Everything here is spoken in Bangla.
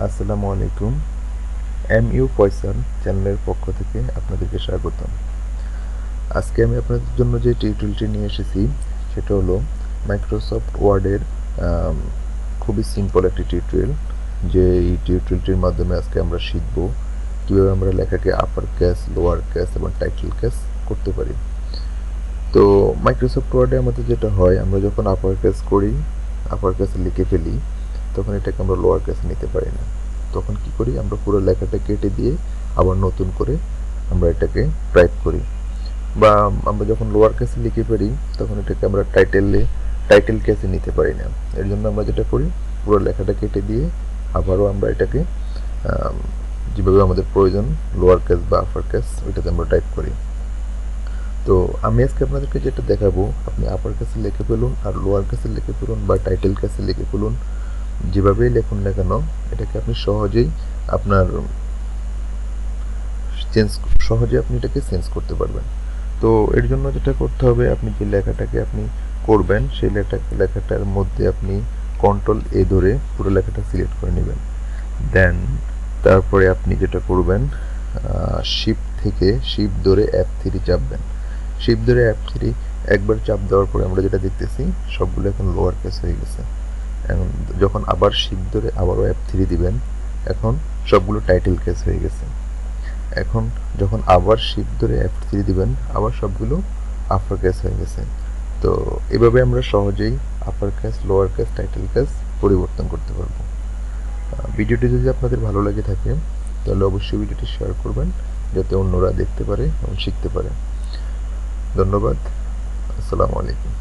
আসসালামু আলাইকুম। এমইউ ফয়সাল চ্যানেলের পক্ষ থেকে আপনাদেরকে স্বাগতম। আজকে আমি আপনাদের জন্য যে টিউটোরিয়ালটি নিয়ে এসেছি সেটা হলো মাইক্রোসফট ওয়ার্ডের খুবই সিম্পল একটি টিউটোরিয়াল। যে এই টিউটোরিয়ালটির মাধ্যমে আজকে আমরা শিখব কীভাবে আমরা লেখাকে আপার কেস, লোয়ার কেস এবং টাইটেল কেস করতে পারি। তো মাইক্রোসফট ওয়ার্ডে আমাদের যেটা হয়, আমরা যখন আপার কেস করি, আপার কেসে লিখে ফেলি, তখন এটাকে আমরা লোয়ার কেসে নিতে পারি না। তখন কি করি, আমরা পুরো লেখাটা কেটে দিয়ে আবার নতুন করে আমরা এটাকে টাইপ করি। বা আমরা যখন লোয়ার কেসে লিখে পারি, তখন এটাকে আমরা টাইটেল কেসে নিতে পারি না। এর জন্য আমরা যেটা করি, পুরো লেখাটা কেটে দিয়ে আবারও আমরা এটাকে যেভাবে আমাদের প্রয়োজন, লোয়ার কেস বা আপার কেস, ওইটাতে আমরা টাইপ করি। তো আমি আজকে আপনাদেরকে যেটা দেখাবো, আপনি আপার কেসে লিখে ফেলুন আর লোয়ার কেসে লিখে ফেলুন বা টাইটেল কেসে লিখে ফেলুন, যেভাবেই লিখুন না কেন, এটাকে আপনি সহজেই আপনি এটাকে চেঞ্জ করতে পারবেন। তো এর জন্য যেটা করতে হবে, আপনি যে লেখাটাকে আপনি করবেন সেই লেখাটার মধ্যে আপনি কন্ট্রোল-A ধরে পুরো লেখাটা সিলেক্ট করে নেবেন। দেন তারপরে আপনি যেটা করবেন, শিফট ধরে F3 চাপবেন। শিফট ধরে F3 একবার চাপ দেওয়ার পরে আমরা যেটা দেখতেছি, সবগুলো এখন লোয়ার কেস হয়ে গেছে। এখন যখন আবার শিফট ধরে আবারও F3 দিবেন, এখন সবগুলো টাইটেল কেস হয়ে গেছে। এখন যখন আবার শিফট ধরে F3 দিবেন, আবার সবগুলো আপার কেস হয়ে গেছে। তো এভাবে আমরা সহজেই upper case, lower case, title case পরিবর্তন করতে পারবো। ভিডিওটি যদি আপনাদের ভালো লেগে থাকে, তাহলে অবশ্যই ভিডিওটি শেয়ার করবেন, যাতে অন্যরা দেখতে পারে এবং শিখতে পারে। ধন্যবাদ। আসসালামু আলাইকুম।